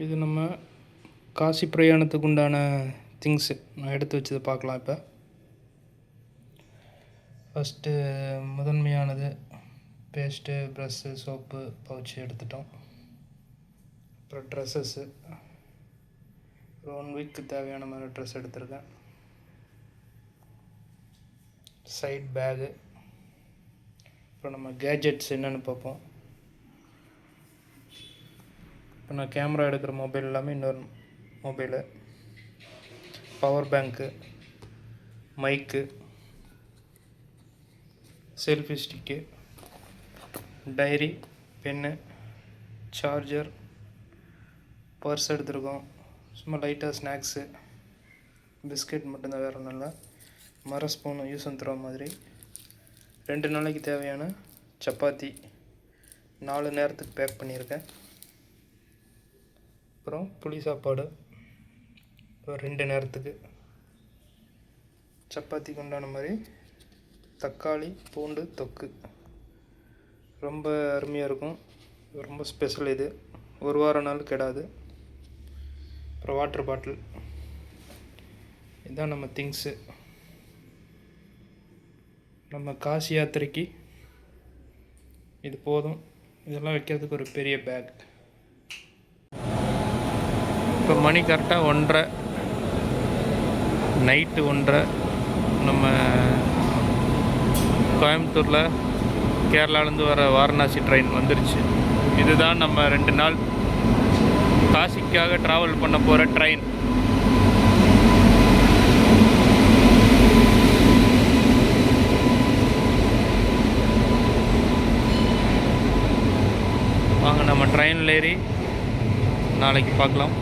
இது நம்ம காசி பிரயாணத்துக்கு உண்டான திங்ஸு நான் எடுத்து வச்சதை பார்க்கலாம். இப்போ ஃபஸ்ட்டு முதன்மையானது பேஸ்ட்டு, ப்ரஷ்ஷு, சோப்பு, பவுச்சு எடுத்துட்டோம். அப்புறம் ட்ரெஸ்ஸஸ்ஸு, ஒரு 1 வீக்கு தேவையான மாதிரி ட்ரெஸ் எடுத்திருக்கேன். சைட் பேகு, அப்புறம் நம்ம கேஜெட்ஸ் என்னென்னு பார்ப்போம். இப்போ நான் கேமரா எடுக்கிற மொபைல் எல்லாமே இன்னொரு mobile, power bank, mic, selfie stick, diary, pen, charger, purse எடுத்துருக்கோம். சும்மா லைட்டாக ஸ்நாக்ஸு, பிஸ்கெட் மட்டும்தான், வேறு ஒன்றும் இல்லை. மர ஸ்பூனு, யூஸ் அண்ட் த்ரோ மாதிரி. 2 நாளைக்கு தேவையான சப்பாத்தி 4 நேரத்துக்கு பேக் பண்ணியிருக்கேன். அப்புறம் புளி சாப்பாடு ஒரு 2 நேரத்துக்கு. சப்பாத்திக்கு உண்டான மாதிரி தக்காளி பூண்டு தொக்கு ரொம்ப அருமையாக இருக்கும், ரொம்ப ஸ்பெஷல். இது 1 வார நாள் கெடாது. அப்புறம் வாட்டர் பாட்டில். இதுதான் நம்ம திங்ஸு. நம்ம காசி யாத்திரைக்கு இது போதும். இதெல்லாம் வைக்கிறதுக்கு ஒரு பெரிய பேக். இப்போ மணி கரெக்டாக 1:30, நைட்டு 1:30. நம்ம கோயம்புத்தூரில் கேரளாவிலேருந்து வர வாரணாசி ட்ரெயின் வந்துருச்சு. இதுதான் நம்ம 2 நாள் காசிக்காக ட்ராவல் பண்ண போகிற ட்ரெயின். வாங்க நம்ம ட்ரெயினில் ஏறி நாளைக்கு பார்க்கலாம்.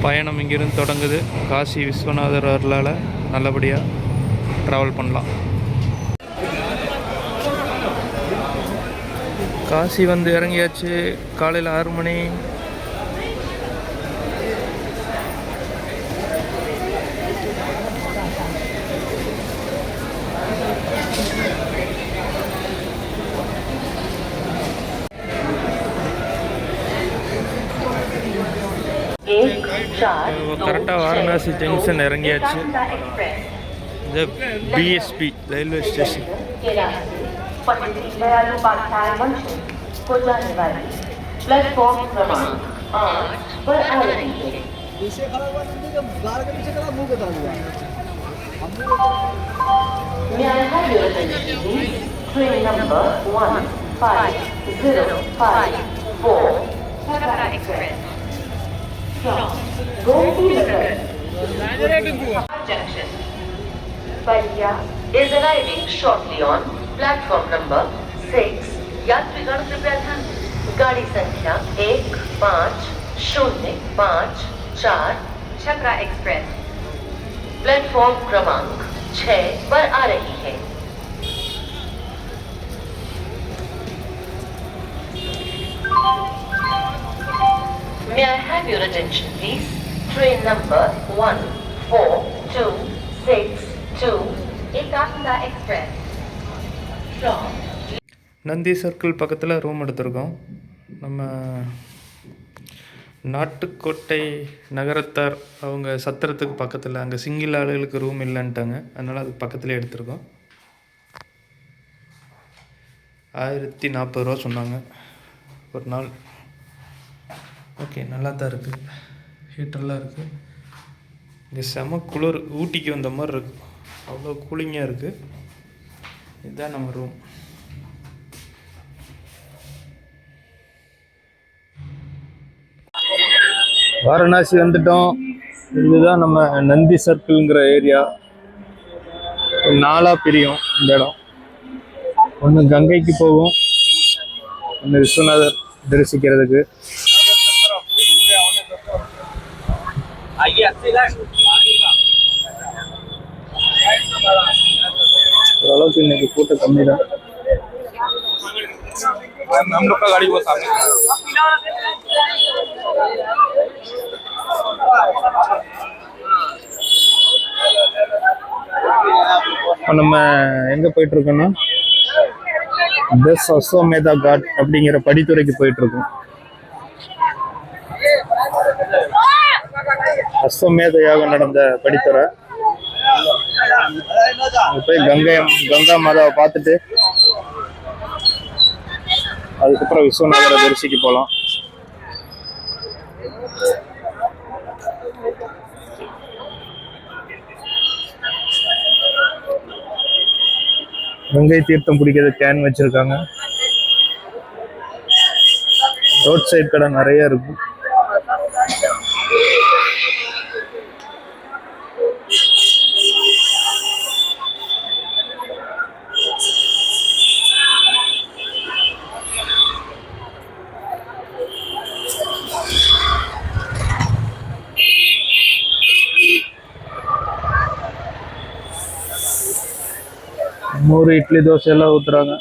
பயணம் இங்கிருந்து தொடங்குது. காசி விஸ்வநாதர் அருளால் நல்லபடியாக ட்ராவல் பண்ணலாம். காசி வந்து இறங்கியாச்சு. காலையில் 6 மணி. கரெக்டாக வாரணாசி ஜங்ஷன் இறங்கியாச்சு. இது BSP railway station. Train number 1505 Chhapra Express from Gomtinagar Junction. Paria is arriving shortly on platform number 6. यात्रीगण कृपया ध्यान दें. गाड़ी संख्या 15054 छपरा एक्सप्रेस प्लेटफॉर्म क्रमांक 6 पर आ रही है. May I have your attention please? Train number 14262 Ekanta Express from Nandi circle பக்கத்தில் ரூம் எடுத்திருக்கோம். நம்ம நாட்டுக்கோட்டை நகரத்தார் அவங்க சத்திரத்துக்கு பக்கத்தில், அங்கே சிங்கிள் ஆளுகளுக்கு ரூம் இல்லைன்ட்டாங்க. அதனால் அதுக்கு பக்கத்துலேயே எடுத்திருக்கோம். 1040 ரூபா சொன்னாங்க ஒரு நாள். ஓகே, நல்லா தான் இருக்குது. ஹீட்டர்லாம் இருக்குது. இங்கே செம குளிர், ஊட்டிக்கு வந்த மாதிரி இருக்குது. அவ்வளோ கூலிங்காக இருக்குது. இதுதான் நம்ம ரூம். வாரணாசி வந்துட்டோம். இதுதான் நம்ம நந்தி சர்க்கிள்ங்கிற ஏரியா. 4ஆக பிரியும் இந்த இடம். ஒன்று கங்கைக்கு போகும், ஒன்று விஸ்வநாதர் தரிசிக்கிறதுக்கு. ஓரளவுக்கு இன்னைக்கு கூட்டம் கம்மி தான். இப்போ நம்ம எங்கே போயிட்டுருக்கோன்னா தஸ் அஸ்வமேதா காட் அப்படிங்கிற படித்துறைக்கு போயிட்டு இருக்கோம். அஸ்வமேத யாகம் நடந்த படித்துறை. போய் கங்கா மாதாவை பார்த்துட்டு அதுக்கப்புறம் விஸ்வநாதரை தரிசிக்கு போகலாம். கங்கை தீர்த்தம் குடிக்கிறது கேன் வச்சிருக்காங்க. ரோட் சைடு கடை நிறைய இருக்கு. மூணு இட்லி தோசை எல்லாம் ஊத்துறாங்க.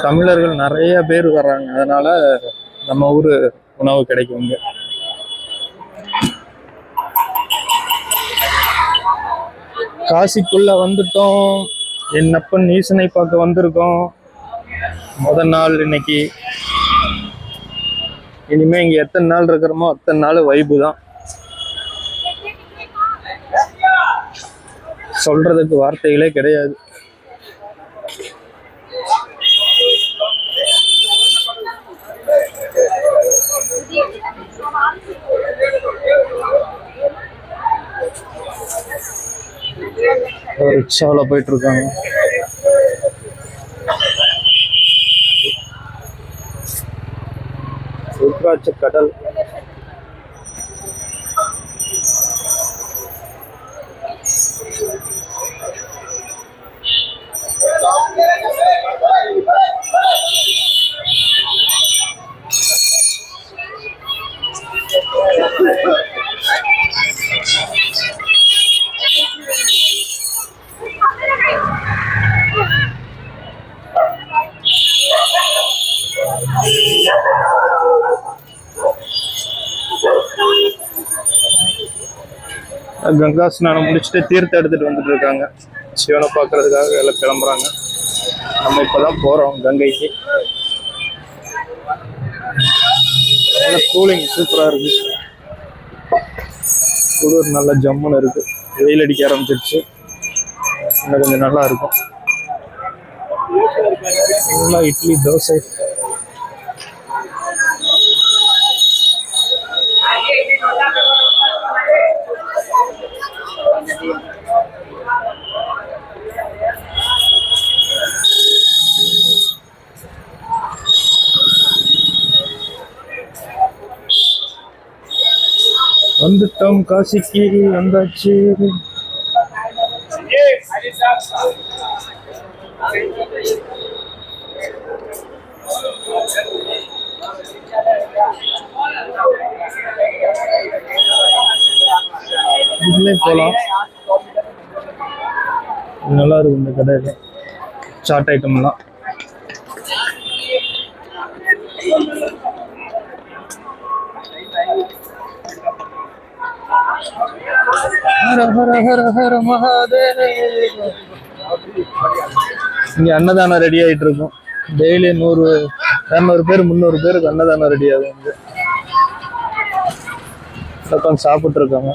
தமிழர்கள் நிறைய பேர் வர்றாங்க, அதனால நம்ம ஊரு உணவு கிடைக்கும் இங்க. காசிக்குள்ள வந்துட்டோம். என்னப்பன் ஈசனை பார்க்க வந்திருக்கோம். முதல் நாள் இன்னைக்கு. இனிமே இங்க எத்தனை நாள் இருக்கிறோமோ அத்தனை நாள் வைபு தான். சொல்றதுக்கு வார்த்தைகளே கிடையாது. ரிக்ஷாவில் போயிட்டு இருக்காங்க. ருத்ராட்ச கடல். கங்கா ஸ்நானம் முடிச்சுட்டு தீர்த்தம் எடுத்துட்டு வந்துட்டு இருக்காங்க. சிவனை பார்க்கறதுக்காக எல்லாம் கிளம்புறாங்க. நம்ம இப்பதான் போறோம் கங்கைக்கு. நல்ல கூலிங் சூப்பரா இருக்கு. குளிர் நல்ல ஜம்முன்னு இருக்கு. வெயில் அடிக்க ஆரம்பிச்சிருச்சு. இன்னும் கொஞ்சம் நல்லா இருக்கும். நல்லா இட்லி தோசை. வந்துட்டோம், காசிக்கு வந்தாச்சு. இதுலயே போலாம். நல்லா இருக்கும் இந்த கடையில சாட் ஐட்டம் எல்லாம். ஹர ஹர ஹர ஹர மகாதேவ. இங்க அன்னதானம் ரெடி ஆயிட்டு இருக்கும். டெய்லி 100-200 பேர் 300 பேருக்கு அன்னதானம் ரெடி ஆகும். உட்காந்து சாப்பிட்டு இருக்காங்க.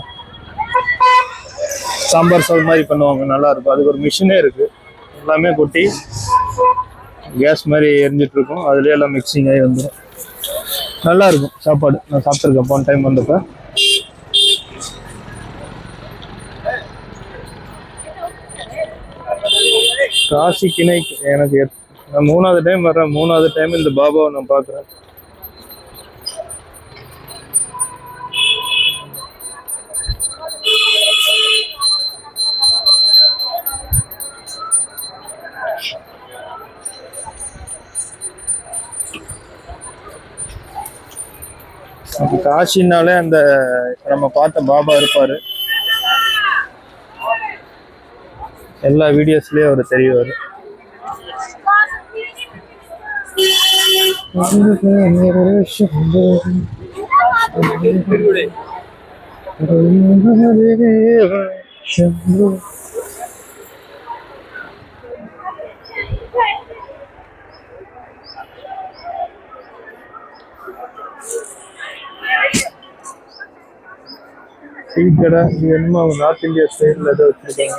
சாம்பார் சாதம் மாதிரி பண்ணுவாங்க, நல்லா இருக்கும். அதுக்கு ஒரு மிஷினே இருக்கு. எல்லாமே கொட்டி கேஸ் மாதிரி எரிஞ்சிட்டு இருக்கும். அதுலயே எல்லாம் மிக்சிங் ஆகி வந்துடும். நல்லா இருக்கும் சாப்பாடு. நான் சாப்பிட்டுருக்கேன் போன டைம் வந்தப்ப. காசி கிணை எனக்கு நான் 3வது டைம் வர்றேன். 3வது டைம் இந்த பாபாவை நான் பார்க்குறேன். காசினாலே அந்த நம்ம பார்த்த பாபா இருப்பாரு. எல்லா வீடியோஸ்லயும் அவர் தெரிவாரு. டீ கடை. இது என்னமோ நார்த் இந்தியா ஸ்டைலில் ஏதோ வச்சுருக்காங்க.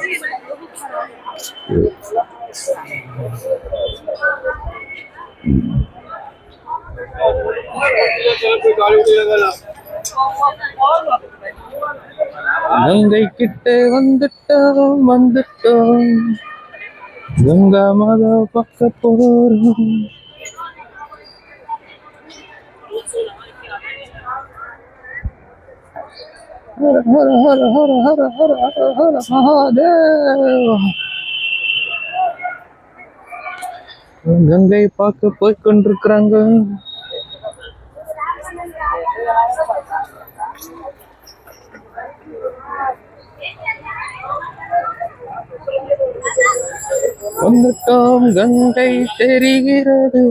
கங்கை கிட்ட வந்துட்டோம் கங்கா மாதா பக்க போறோம். ஹர ஹர ஹர ஹர ஹர ஹர ஹர ஹர மகாதேவ். கங்கை பார்க்க போய் கொண்டிருக்கிறாங்க. வந்துட்டோம் கங்கை தெரிகிறது.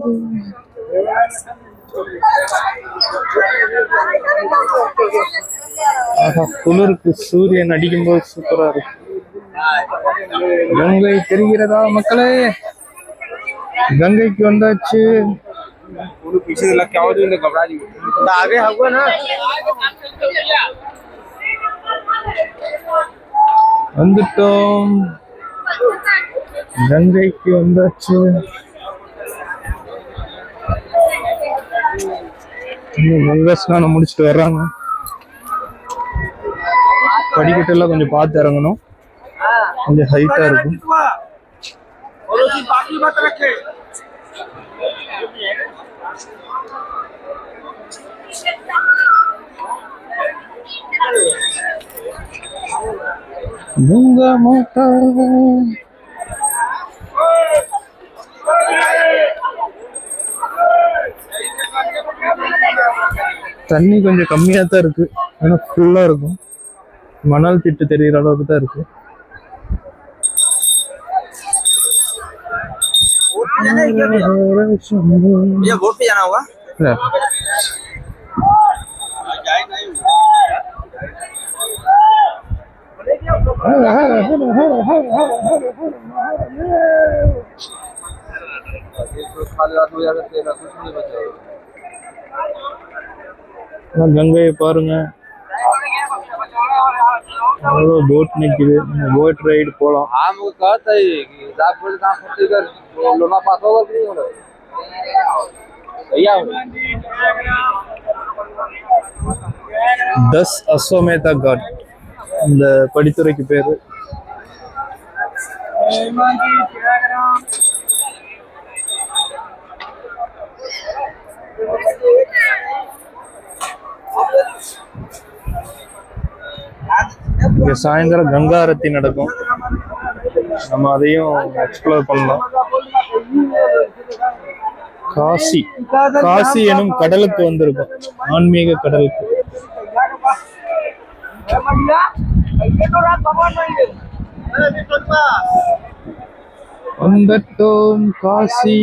குளிருக்கு சூரியன் அடிக்கும்போது சூப்பரா இருக்கு. கங்கை தெரிகிறதா மக்களே? கங்கைக்கு வந்தாச்சு. வந்துட்டோம் கங்கைக்கு வந்தாச்சு. கங்கை ஸ்நானம் முடிச்சுட்டு வர்றாங்க. படிக்கட்டெல்லாம் கொஞ்சம் பார்த்து இறங்கணும், கொஞ்சம் ஹைட்டா இருக்கும். கங்கா மாதா தண்ணி கொஞ்சம் கம்மியா தான் இருக்கு, ஆனா ஃபுல்லா இருக்கும். மணல் திட்டு தெரிகிற அளவுக்கு தான் இருக்கு. கங்கையை பாருங்க, போட் நிக்குது. போட் ரைடு போலாம். 10 அஸ்வமேதா காட் இந்த படித்துறைக்கு பேரு. இங்க சாயந்தரம் கங்கா ஆரத்தி நடக்கும், நம்ம அதையும் எக்ஸ்ப்ளோர் பண்ணலாம். காசி காசி எனும் கடலுக்கு வந்திருக்கும், ஆன்மீக கடலுக்கு. வந்துட்டோம் காசி.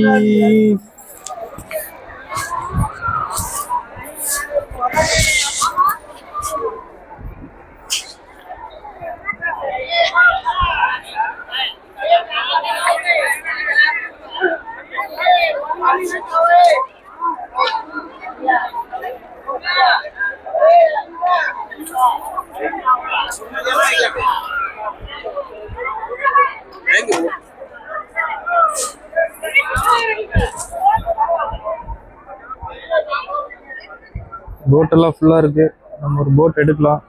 போட்டெல்லாம் ஃபுல்லா இருக்கு. நம்ம ஒரு போட் எடுக்கலாம்,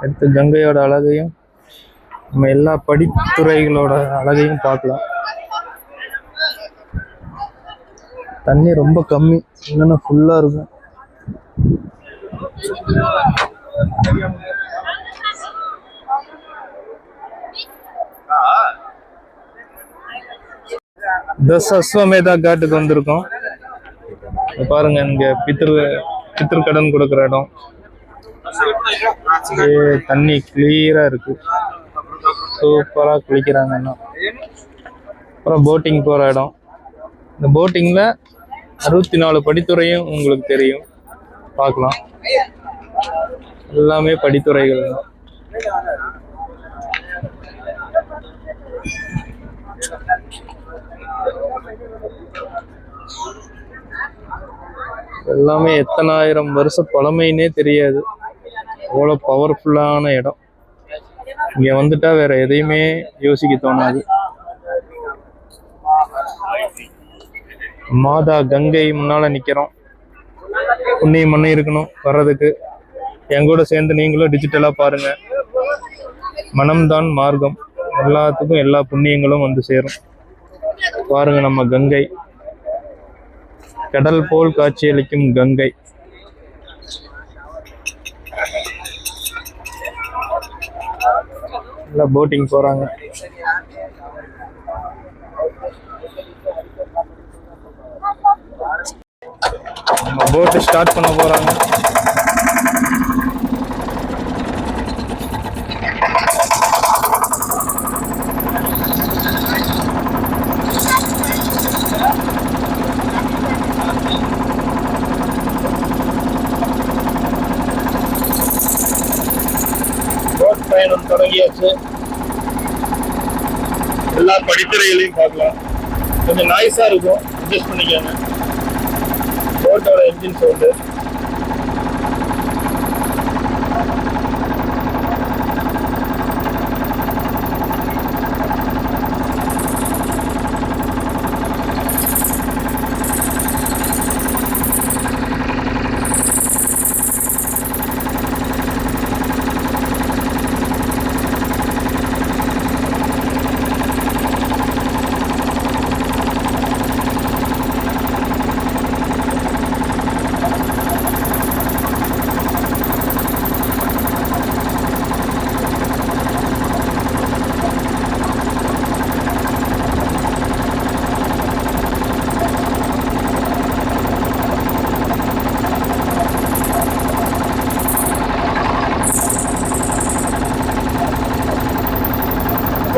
எடுத்து கங்கையோட அழகையும் நம்ம எல்லா படித்துறைகளோட அழகையும் பார்க்கலாம். தண்ணி ரொம்ப கம்மி, இல்லைன்னா ஃபுல்லா இருக்கும். அஸ்வமேதா காட்டுக்கு வந்திருக்கோம். பாருங்க, இங்க பித்ருக்கடன் கொடுக்குற இடம். தண்ணி கிளியரா இருக்கு, சூப்பரா குளிக்கிறாங்க. அப்புறம் போட்டிங் போற இடம். இந்த போட்டிங்ல 64 படித்துறையும் உங்களுக்கு தெரியும், பார்க்கலாம். எல்லாமே படித்துறைகள் தான். எல்லாமே எத்தனாயிரம் வருஷ பழமைன்னே தெரியாது. அவ்வளோ பவர்ஃபுல்லான இடம். இங்கே வந்துட்டா வேற எதையுமே யோசிக்க தோணாது. மாதா கங்கை முன்னால் நிற்கிறோம். புண்ணியம் பண்ணி இருக்கணும் வர்றதுக்கு. எங்கூட சேர்ந்து நீங்களும் டிஜிட்டலாக பாருங்கள். மனம்தான் மார்க்கம். எல்லாத்துக்கும் எல்லா புண்ணியங்களும் வந்து சேரும். பாருங்க, நம்ம கங்கை கடல் போல் காட்சியளிக்கும் கங்கை. எல்லாம் போட்டிங் போறாங்க. நம்ம போட்டு ஸ்டார்ட் பண்ண போறாங்க. பயணம் தொடங்கியாச்சு. எல்லா படித்துறைகளையும் பார்க்கலாம். கொஞ்சம் நாய்ஸா இருக்கும், அட்ஜஸ்ட் பண்ணிக்கோங்க. போட்டோட என்ஜின் சவுண்டு.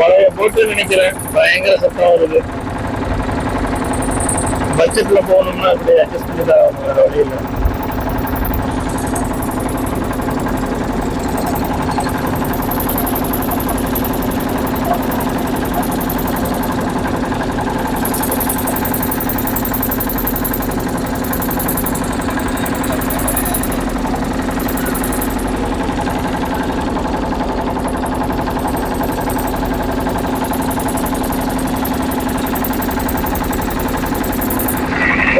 பழைய போட்டு நினைக்கிறேன், பயங்கர சத்தம் வருது. பட்ஜெட்ல போகணும்னா அப்படி அட்ஜஸ்ட் பண்ணி தான் வேற வழி இல்லை.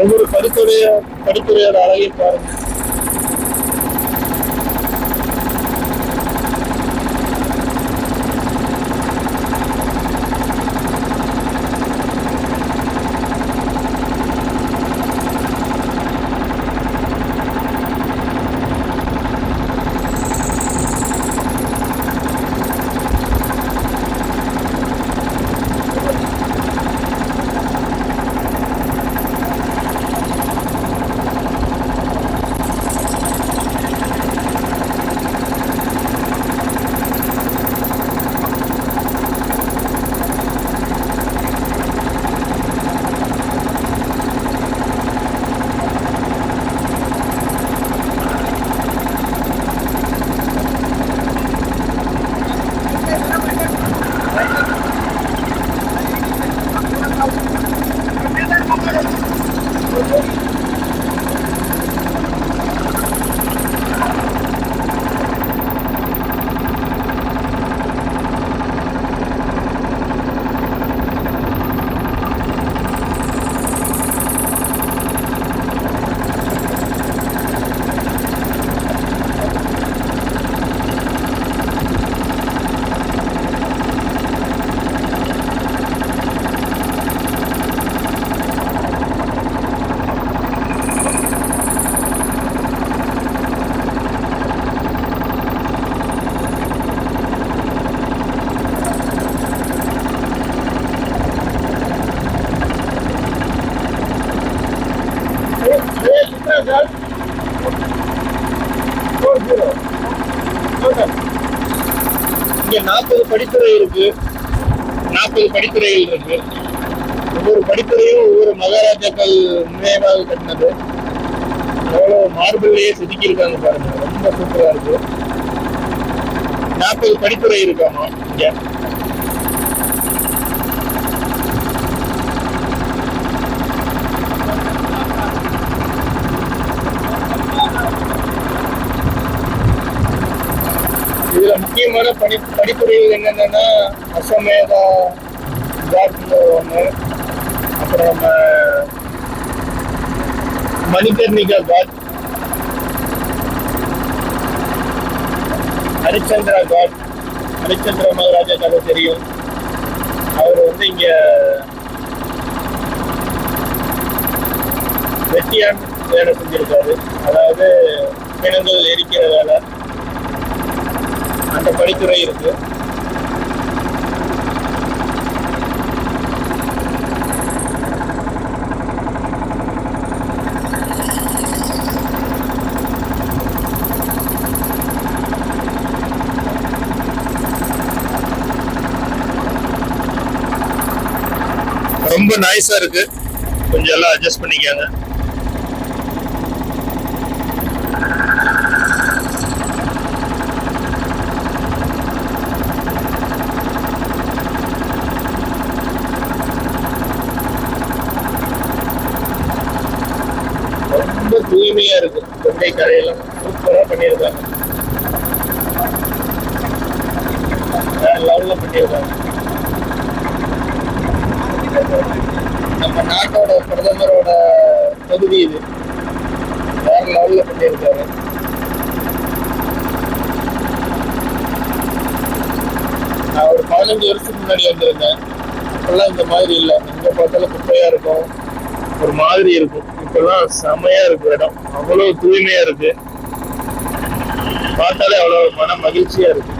ஒவ்வொரு படித்துறையோட அழகை பாருங்க. இங்க 40 படித்துறை இருக்கு. 40 படித்துறைகள் இருக்கு. ஒவ்வொரு படித்துறையும் ஒவ்வொரு மகாராஜாக்கள் நினைவாக கட்டினது. எவ்வளோ மார்பிள்லயே செதுக்கி இருக்காங்க பாருங்க, ரொம்ப சூப்பரா இருக்கு. 40 படித்துறை இருக்காமா இங்க. முக்கியமான படிப்புரைகள் என்னென்னா அஸ்வமேதா காட்னு ஒன்று, அப்புறம் நம்ம மணிகர்ணிகா காட், ஹரிச்சந்திரா காட். ஹரிச்சந்திர மகாராஜா கதை தெரியும். அவர் வந்து இங்க வெட்டியான் வேலை செஞ்சிருக்காரு, அதாவது பிணங்கள் எரிக்கிற வேலை. அந்த படித்துறை இருக்கு. ரொம்ப நைஸா இருக்கு, கொஞ்சம் எல்லாம் அட்ஜஸ்ட் பண்ணிக்காங்க. ரொம்ப தூய்மையா இருக்கு. கங்கை கரையெல்லாம் சூப்பரா பண்ணியிருக்காங்க, வேற லெவல்ல பண்ணியிருக்காங்க. நம்ம நாட்டோட பிரதமரோட தொகுதி இது, வேற லெவல்ல பண்ணியிருக்காரு. நான் ஒரு 15 வருஷத்துக்கு முன்னாடி வந்திருந்தேன். இப்பெல்லாம் இந்த மாதிரி இல்லை, எங்க பார்த்தாலும் குப்பையா இருக்கும், ஒரு மாதிரி இருக்கும். இப்பெல்லாம் செமையா இருக்கு இடம், அவ்வளவு தூய்மையா இருக்கு, பார்த்தாலே அவ்வளவு மன மகிழ்ச்சியா இருக்கு.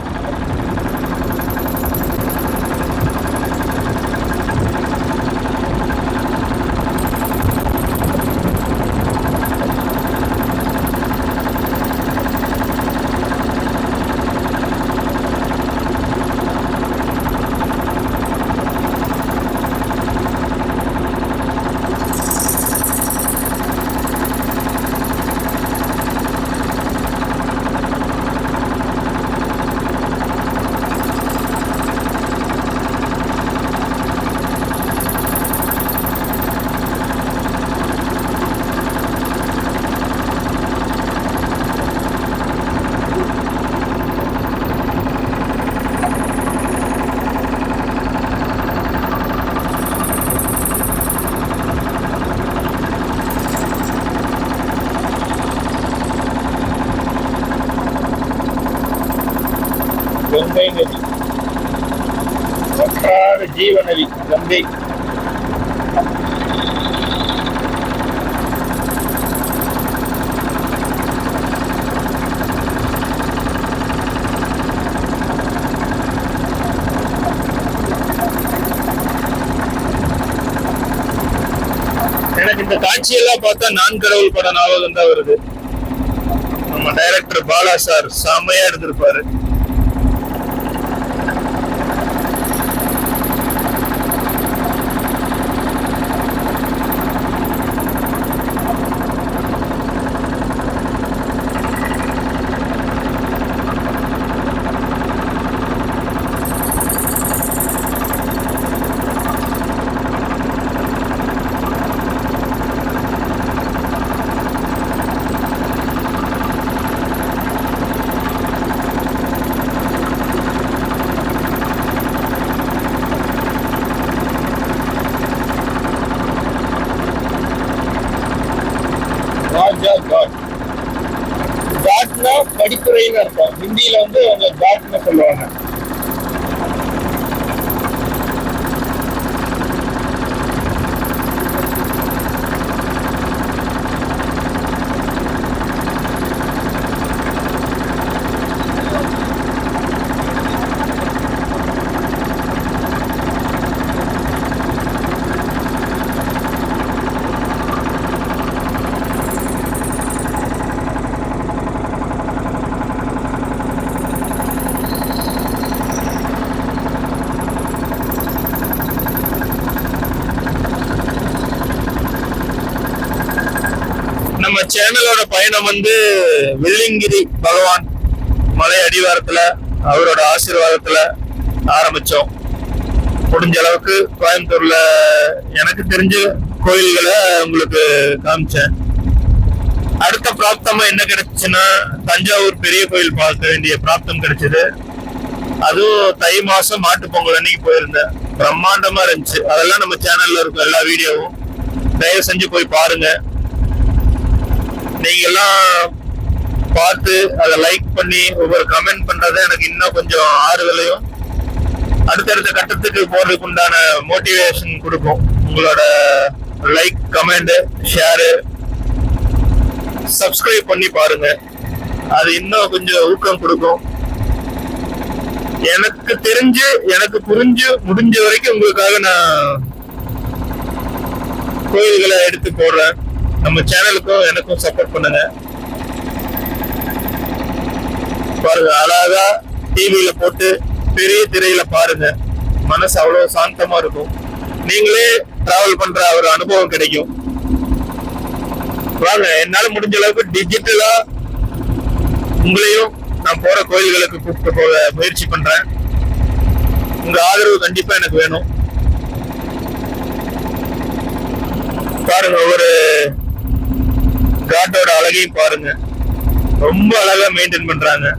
கங்கை நதி, வற்றாத ஜீவ நதி கங்கை. எனக்கு இந்த காட்சியெல்லாம் பார்த்தா நான் கடவுள் படம் ஞாபகம் தான் வருது. நம்ம டைரக்டர் பாலா சார் செம்மையா எடுத்திருப்பாரு. ராஜா காட், காட்னா படித்துறைன்னு அர்த்தம். ஹிந்தியில வந்து அவங்க காட்னு சொல்லுவாங்க. நம்ம சேனலோட பயணம் வந்து வெள்ளிங்கிரி பகவான் மலை அடிவாரத்துல அவரோட ஆசீர்வாதத்துல ஆரம்பிச்சோம். முடிஞ்ச அளவுக்கு கோயம்புத்தூர்ல எனக்கு தெரிஞ்ச கோயில்களை உங்களுக்கு காமிச்சேன். அடுத்த பிராப்தமா என்ன கிடைச்சுன்னா, தஞ்சாவூர் பெரிய கோயில் பார்க்க வேண்டிய பிராப்தம் கிடைச்சது. அதுவும் தை மாசம் மாட்டு பொங்கல் அன்னைக்கு போயிருந்தேன். பிரம்மாண்டமா இருந்துச்சு. அதெல்லாம் நம்ம சேனல்ல இருக்கும் எல்லா வீடியோவும். தயவு செஞ்சு போய் பாருங்க. நீங்க எல்லாம் பார்த்து அதை லைக் பண்ணி ஒவ்வொரு கமெண்ட் பண்றத எனக்கு இன்னும் கொஞ்சம் ஆறுதலையும் அடுத்தடுத்த கட்டத்துக்கு போறதுக்கு உண்டான மோட்டிவேஷன் கொடுக்கும். உங்களோட லைக், கமெண்ட், ஷேரு, சப்ஸ்கிரைப் பண்ணி பாருங்க. அது இன்னும் கொஞ்சம் ஊக்கம் கொடுக்கும். எனக்கு தெரிஞ்சு, எனக்கு புரிஞ்சு முடிஞ்ச வரைக்கும் உங்களுக்காக நான் கோயில்களை எடுத்து போடுறேன். நம்ம சேனலுக்கும் எனக்கும் சப்போர்ட் பண்ணுங்க. பாருங்க, அழகா டிவியில போட்டு பெரிய திரையில பாருங்க. மனசு அவ்வளவு சாந்தமா இருக்கும். நீங்களே டிராவல் பண்ற ஒரு அனுபவம் கிடைக்கும். வாங்க, என்னால முடிஞ்ச அளவுக்கு டிஜிட்டலா உங்களையும் நான் போற கோயில்களுக்கு கூப்பிட்டு போக முயற்சி பண்றேன். உங்க ஆதரவு கண்டிப்பா எனக்கு வேணும். பாருங்க, ஒரு காட்டோட அழகையும் பாருங்க. ரொம்ப அழகா மெயின்டைன் பண்றாங்க.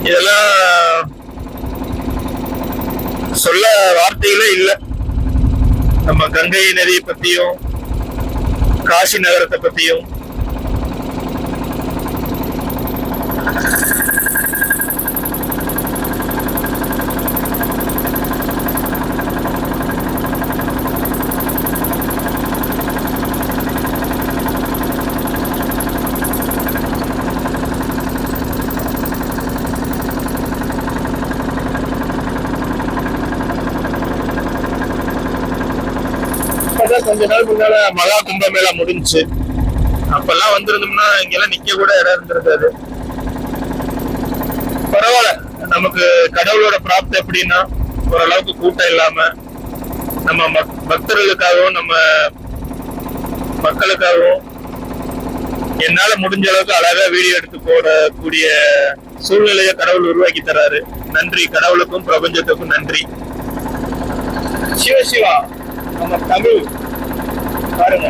இதெல்லாம் சொல்ல வார்த்தைகளே இல்லை. நம்ம கங்கை நதியை பத்தியும் காசி நகரத்தை பத்தியும் கொஞ்ச நாள் முன்னால மகா கும்பமேளா முடிஞ்சுச்சு. அப்பெல்லாம் வந்திருந்தோம்னா இங்கெல்லாம் நிக்க கூட இடம் இருந்திருக்காது. பரவாயில்ல, நமக்கு கடவுளோட பிராப்தி எப்படின்னா ஓரளவுக்கு கூட்டம் இல்லாம நம்ம பக்தர்களுக்காகவும் நம்ம மக்களுக்காகவும் என்னால முடிஞ்ச அளவுக்கு அழகா வீடியோ எடுத்து போடக்கூடிய சூழ்நிலையை கடவுள் உருவாக்கி தராரு. நன்றி கடவுளுக்கும் பிரபஞ்சத்துக்கும் நன்றி. சிவசிவா, நம்ம தமிழ் பாருங்க,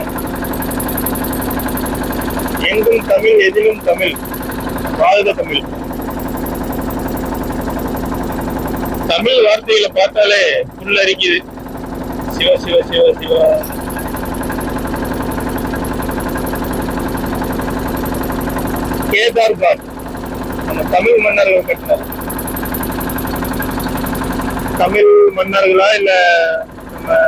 எங்கும் தமிழ், எதிலும் தமிழ், வாழ்க தமிழ். தமிழ் வார்த்தைகளை பார்த்தாலே புல்லரிக்குது. சிவ சிவ சிவ சிவா. கேதார் காட் நம்ம தமிழ் மன்னர்கள் கட்டினார். தமிழ் மன்னர்களா இல்ல நம்ம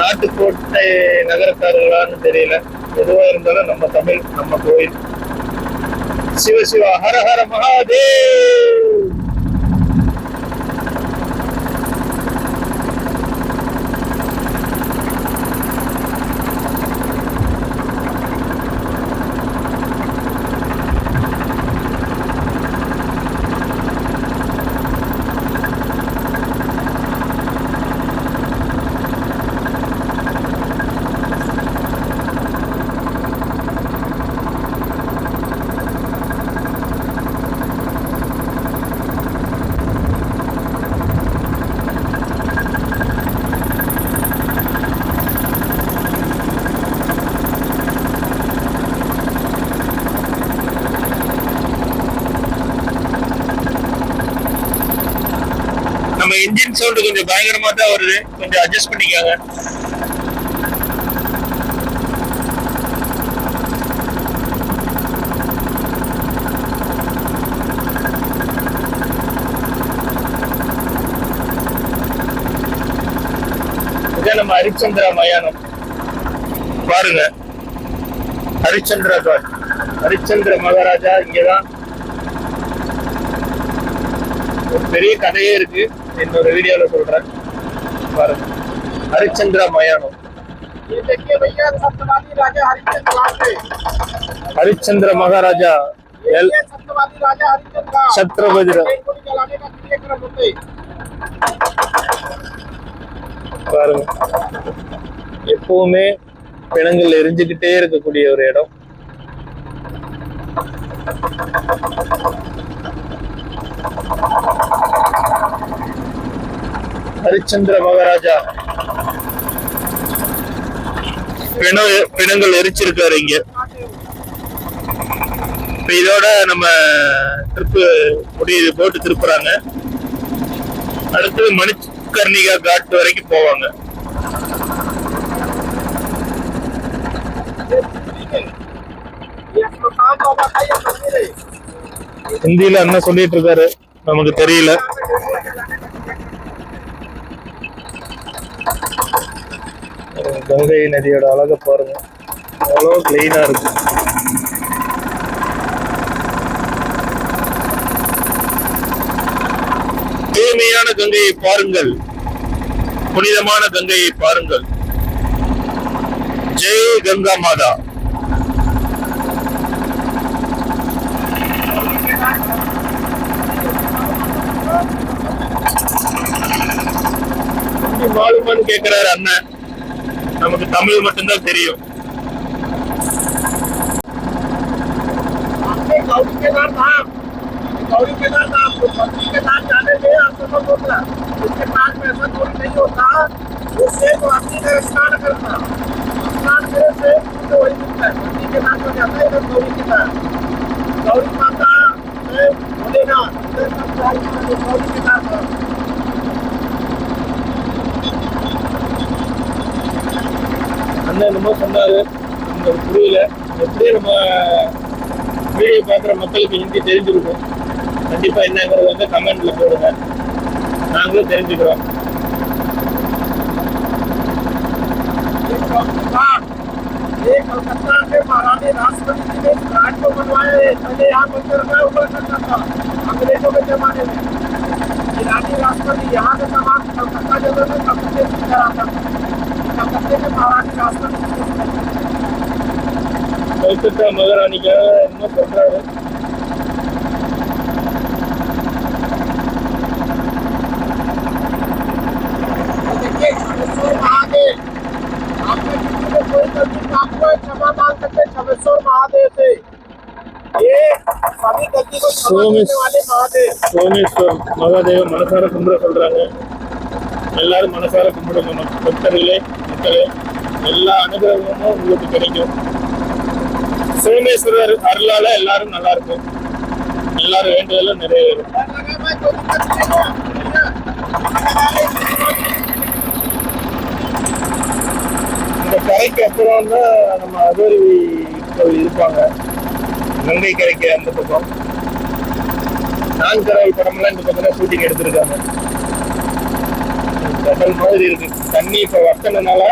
நாட்டுக்கோட்டை நகரக்காரர்களான்னு தெரியல. எதுவா இருந்தாலும் நம்ம தமிழ், நம்ம கோயில். சிவசிவா, ஹர ஹர மகாதேவ். நம்ம இன்ஜின் சவுண்ட் கொஞ்சம் பயங்கரமா தான் வருது, கொஞ்சம் அட்ஜஸ்ட் பண்ணிக்காங்க. இதான் நம்ம ஹரிச்சந்திரா மயானம். பாருங்க, ஹரிச்சந்திரா காட், ஹரிச்சந்திர மகாராஜா இங்கதான். ஒரு பெரிய கதையே இருக்கு, இன்னொரு வீடியோல சொல்றேன். பாருங்க, हरिश्चंद्र मयानो। ये देखिए भैया सत्यवादी राजा हरिश्चंद्र महाराजा सत्यवादी राजा हरिश्चंद्र छत्रपति जलाने का क्रियाक्रम होते பாருங்க, எப்பவுமே பிணங்கள் எரிஞ்சுக்கிட்டே இருக்கக்கூடிய ஒரு இடம். हरिश्चंद्र महाराजा பிணங்கள் எரிச்சிருக்காரு இங்க. இப்போ இதோட நம்ம ட்ரிப்பு முடியுது. போட்டு திருப்புறாங்க. அடுத்து மணிகர்ணிகா காட் வரைக்கும் போவாங்க. ஹிந்தியில என்ன சொல்லிட்டு இருக்காரு நமக்கு தெரியல. கங்கை நதியோட அழகை பாருங்க, அவ்வளோ கிளீனா இருக்கு. தூய்மையான கங்கையை பாருங்கள், புனிதமான கங்கையை பாருங்கள். ஜெய் கங்கா மாதா. மாலுமான்னு கேட்கிறாரு அண்ணன். நமக்கு தமிழ் மட்டும்தான் தெரியும். गौरी केदारनाथ तो पत्नी के साथ जाने में आपको बोला उसके पास में ऐसा थोड़ी नहीं होता। उससे तो अपनी ने स्नान करना, स्नान करे से तो वही मिलता है। पत्नी के साथ में जाता है गौरी के साथ। गौरी माता भोलेनाथ गौरी के साथ அண்ணன் என்னமோ சொன்னாரு, நமக்கு புரியல. எப்படி நம்ம வீடியோ பார்க்குற மக்களுக்கு ஹிந்தி தெரிஞ்சிருக்கும். கண்டிப்பா என்னங்கிறது வந்து கமெண்ட்ல போடுங்க, நாங்களும் தெரிஞ்சுக்கிறோம். कलकत्ता के महारानी राष्ट्रपति जी ने घाट को बनवाया है। पहले यहाँ मंदिर में ऊपर करता था अंग्रेजों के जमाने में। ईरानी राष्ट्रपति यहाँ के तमाम कलकत्ता जगह में कलकत्ते से कराता था। कलकत्ते के महारानी राष्ट्रपति कलकत्ता महारानी का என்ன சொல்றாரு. सोमेश्वर மகாதேவ மனசார கும்பிட சொல்றாங்க. எல்லாரும் மனசார கும்பிடுங்க பக்தர்களே, மக்களே. எல்லா அனுகிரகமும் உங்களுக்கு கிடைக்கும். சோமேஸ்வரர் அருளால எல்லாரும் நல்லா இருக்கும். எல்லாரும் வேண்டியதெல்லாம் நிறைவேறும். இந்த கரைக்கு அப்புறம் தான் நம்ம அகோரி இருப்பாங்க. கங்கை கரைக்கு அந்த பக்கம் நான்கரை படம்லாம் இந்த பக்கம் தான் ஷூட்டிங் எடுத்திருக்காங்க. கடல் மாதிரி இருக்கு. தண்ணி இப்ப வத்தனனால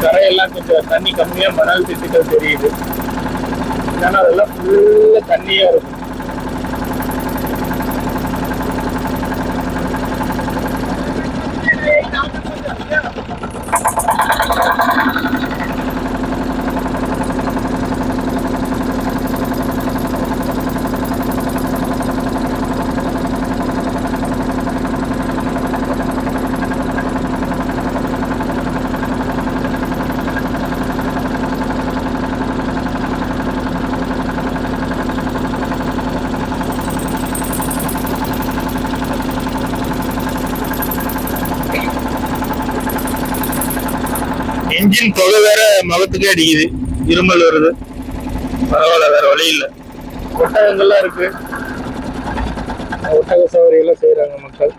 கரையெல்லாம் கொஞ்சம் தண்ணி கம்மியா மணல் திட்டுகள் தெரியுது. ஏன்னா அதெல்லாம் ஃபுல்லா தண்ணியா இருக்கும். இன்ஜின் தொகை வேற முகத்துக்கே அடிக்குது, இருமல் வருது. பரவாயில்ல, வேற வழி இல்லை. ஒட்டகங்கள்லாம் இருக்கு, ஒட்டக சவாரி எல்லாம் செய்யறாங்க மக்கள்.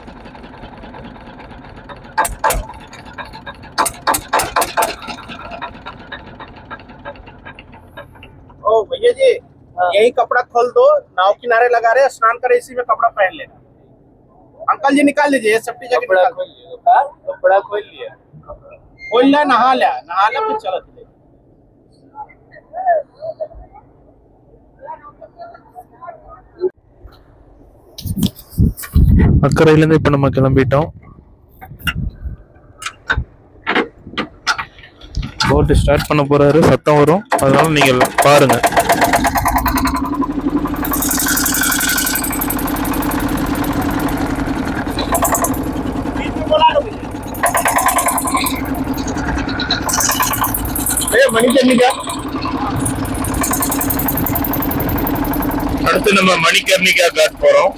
ओ भैया जी, यही कपड़ा खोल दो, नाव किनारे लगा रहे, स्नान करे इसी में कपड़ा पहन लेना। अंकल जी निकाल लीजिए, सेफ्टी जैकेट निकाल लीजिए। कपड़ा खोल लिया, खोल लिया, नहा लिया फिर चलो। அக்கறையிலேருந்து இப்போ நம்ம கிளம்பிட்டோம். போட்டு ஸ்டார்ட் பண்ண போறாரு, சத்தம் வரும், அதனால நீங்கள் பாருங்க. மணிகர்ணிகா. அடுத்து நம்ம மணிகர்ணிகா காட் போறோம்.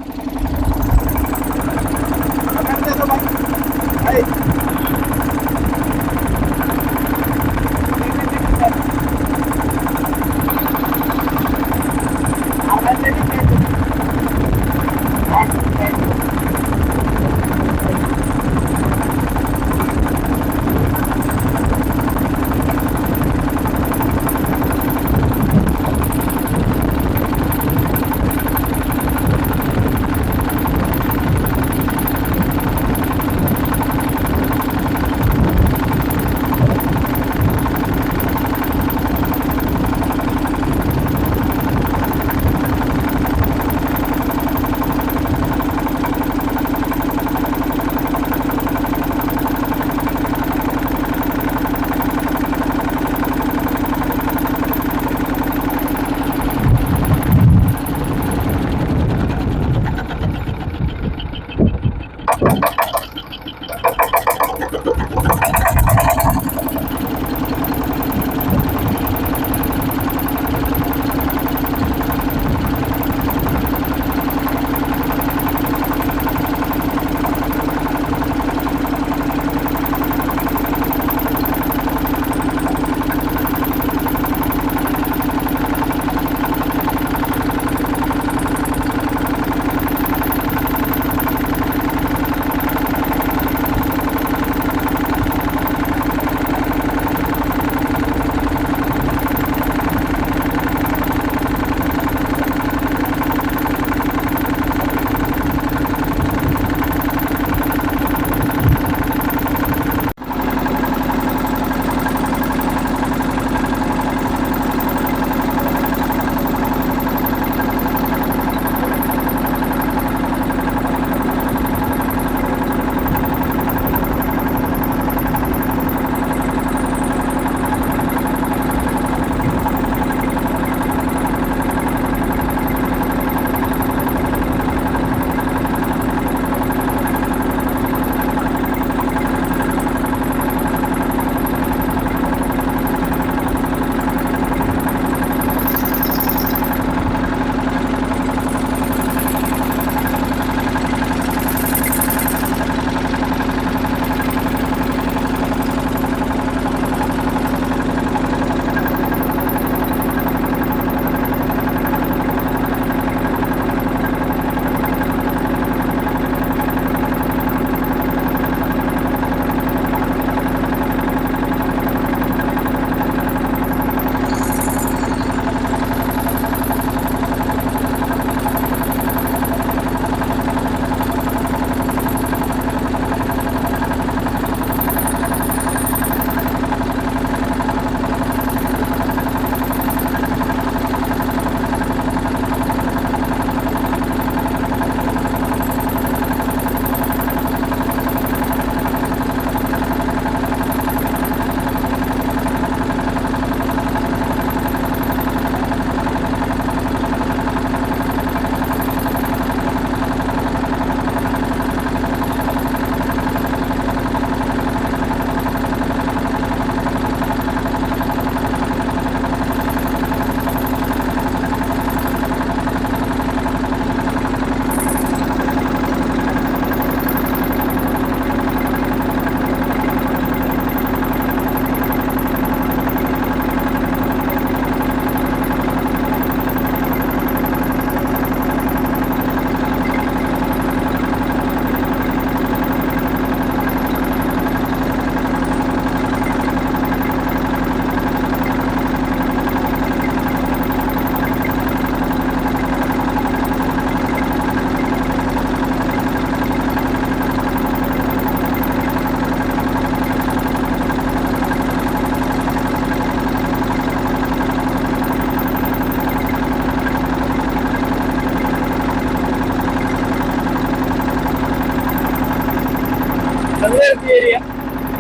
ஏரியா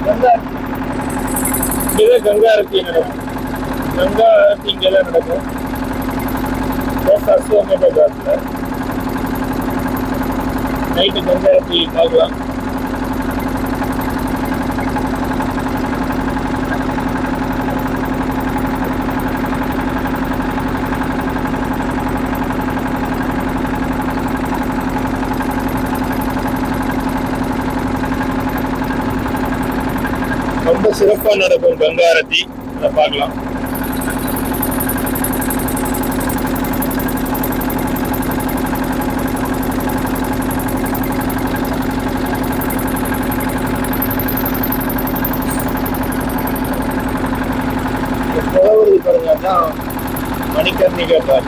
கங்கா இங்கதான் கங்கா ஆரத்தி நடக்கும். கங்கா ஆரத்தி இங்கதான் நடக்கும். அஸ்வமேத நைட்டு கங்கா ஆரத்தி பார்க்கலாம். ரொம்ப சிறப்பா நடக்கும் கங்கா ஆரத்தி, அதை பார்க்கலாம். मणिकर्णिका घाट।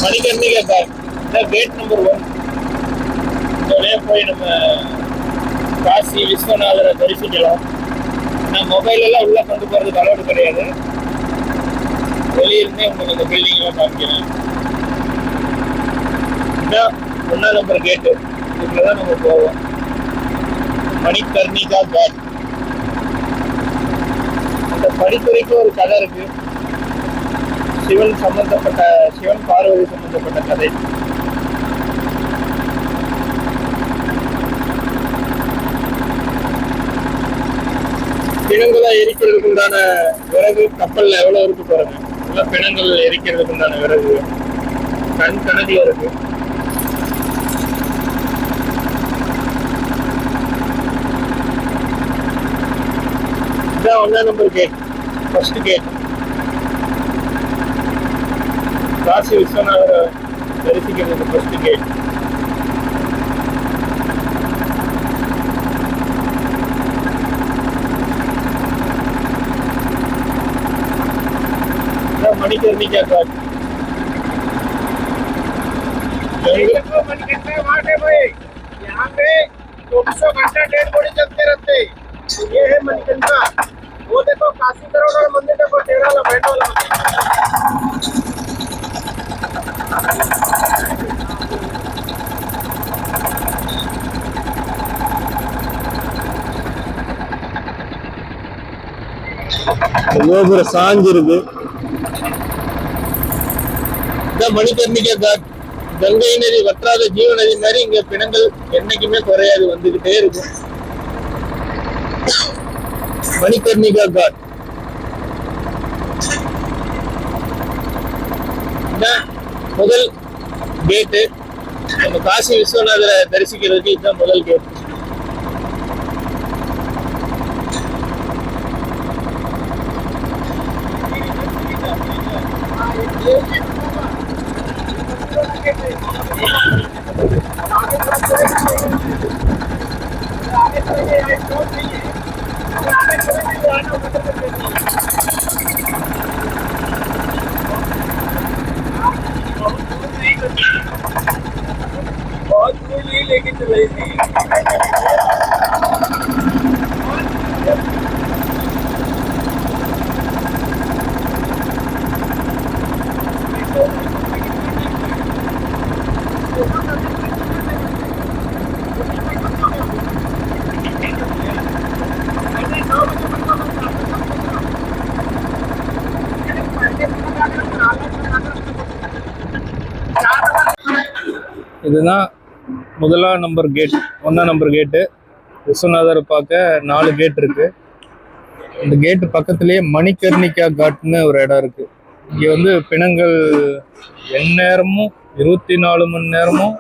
मणिकर्णिका घाट गेट नंबर 1 இதோடய போய் நம்ம காசி விஸ்வநாதரை தரிசிக்கலாம். நான் மொபைல் எல்லாம் உள்ள கொண்டு போறதுக்கு அலோடு கிடையாது. வெளியிருந்தே உங்களுக்கு இந்த பில்டிங் எல்லாம் காமிக்கிறேன். இதான் 1ஆம் நம்பர் கேட்டு. இதுக்குள்ளதான் நம்ம போவோம். மணிகர்ணிகா घाट. இந்த படித்துறைக்கு ஒரு கதை இருக்கு. சிவன் பார்வதி சம்பந்தப்பட்ட கதை. பிணங்களா எரிக்கிறதுக்கு உண்டான விறகு கப்பல்ல எவ்வளவு இருக்கு பாருங்க. எல்லாம் பிணங்கள் எரிக்கிறதுக்கு உண்டான விறகு கணக்கில் இருக்கு. இதான் 1ஆம் number gate, first gate. Kashi விஸ்வநாதரை தரிசிக்கிறது ஃபர்ஸ்ட் கேட். मणिकर्णिका घाट। मणिकर्णिका घाट है भाई, यहाँ पे 24 घंटा डेड बॉडी चलते रहते। ये है मणिकर्णिका। वो देखो काशी करोड़ मंदिर देखो, टेढ़ा वाला बैठ वाला கோபுரம் சாஞ்சிருக்கு. மணிகர்ணிகா घाट கங்கை நதி வற்றாத ஜீவ நதி மாதிரி இங்க பிணங்கள் என்னைக்குமே குறையாது, வந்துகிட்டே இருக்கும். மணிகர்ணிகா घाट முதல் கேட்டு. நம்ம காசி விஸ்வநாதரை தரிசிக்கிறதுக்கு இதுதான் முதல் கேட். बहुत नहीं लेके चले थी। இதுதான் 1ஆம் நம்பர் கேட், 1ஆம் நம்பர் கேட்டு. விஸ்வநாதரை பார்க்க 4 கேட் இருக்கு. இந்த கேட்டு பக்கத்துலேயே மணிகர்ணிகா घाटன்னு ஒரு இடம் இருக்கு. இங்கே வந்து பிணங்கள் எந்நேரமும் 24 மணி நேரமும்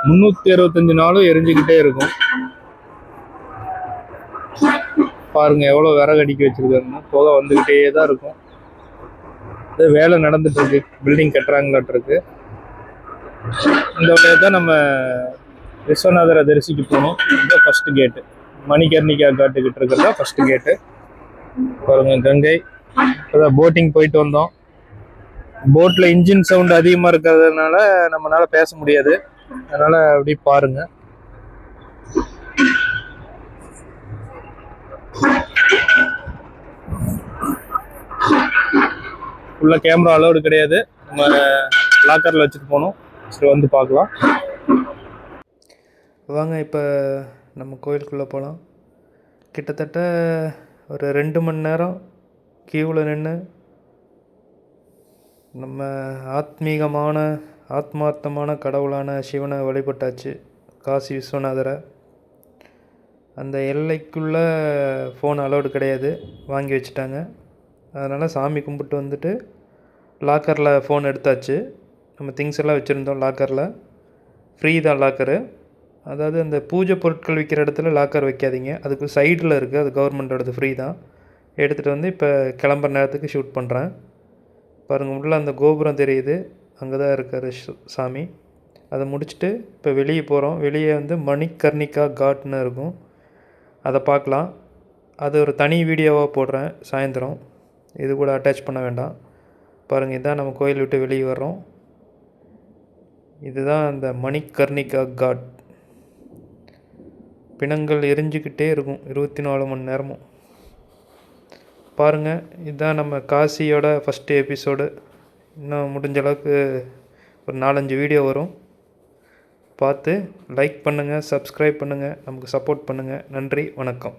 365 நாளும் எரிஞ்சுக்கிட்டே இருக்கும். பாருங்கள் எவ்வளோ விறகு அடுக்கி வச்சுருக்காருன்னு. புகை வந்துக்கிட்டே தான் இருக்கும். இது வேலை நடந்துகிட்ருக்கு, பில்டிங் கட்டுறாங்களாட்டிருக்கு. இந்த வழியாக தான் நம்ம விஸ்வநாதரை தரிசிக்க போகணும். இதுதான் ஃபஸ்ட்டு கேட்டு, மணிகர்ணிகா காட்டுக்கிட்டு இருக்கிறதா ஃபஸ்ட்டு கேட்டு. பாருங்கள் கங்கை. அதான் போட்டிங் போயிட்டு வந்தோம். போட்டில் இன்ஜின் சவுண்டு அதிகமாக இருக்கிறதுனால நம்மளால் பேச முடியாது, அதனால் அப்படி பாருங்கள். ஃபுல்லாக கேமரா அலோடு கிடையாது, நம்ம லாக்கரில் வச்சுட்டு போகணும். சரி வந்து பார்க்கலாம் வாங்க. இப்போ நம்ம கோயிலுக்குள்ளே போகலாம். கிட்டத்தட்ட ஒரு 2 மணி நேரம் கியூவில் நின்று நம்ம ஆத்மார்த்தமான கடவுளான சிவனை வழிபட்டாச்சு, காசி விஸ்வநாதரை. அந்த எல்லைக்குள்ளே ஃபோன் அலோடு கிடையாது, வாங்கி வச்சுட்டாங்க. அதனால் சாமி கும்பிட்டு வந்துட்டு லாக்கரில் ஃபோன் எடுத்தாச்சு. நம்ம திங்ஸ் எல்லாம் வச்சுருந்தோம் லாக்கரில். ஃப்ரீ தான் லாக்கரு. அதாவது அந்த பூஜை பொருட்கள் விற்கிற இடத்துல லாக்கர் வைக்காதீங்க, அதுக்கு சைடில் இருக்குது, அது கவர்மெண்ட்டோடது, ஃப்ரீ தான். எடுத்துகிட்டு வந்து இப்போ கிளம்புற நேரத்துக்கு ஷூட் பண்ணுறேன். பாருங்கள் உள்ளே அந்த கோபுரம் தெரியுது, அங்கே தான் இருக்கார் சாமி. அதை முடிச்சுட்டு இப்போ வெளியே போகிறோம். வெளியே வந்து மணிகர்ணிகா காட்னு இருக்கும், அதை பார்க்கலாம். அது ஒரு தனி வீடியோவாக போடுறேன் சாயந்தரம், இது கூட அட்டாச் பண்ண வேண்டாம். பாருங்கள் இதான் நம்ம கோயில் விட்டு வெளியே வர்றோம். இதுதான் அந்த மணிகர்ணிகா காட். பிணங்கள் எரிஞ்சிக்கிட்டே இருக்கும் 24 மணி நேரமும். பாருங்கள் இதுதான் நம்ம காசியோட ஃபஸ்ட்டு எபிசோடு. இன்னும் முடிஞ்ச அளவுக்கு ஒரு 4-5 வீடியோ வரும். பார்த்து லைக் பண்ணுங்கள், சப்ஸ்கிரைப் பண்ணுங்கள், நமக்கு சப்போர்ட் பண்ணுங்கள். நன்றி, வணக்கம்.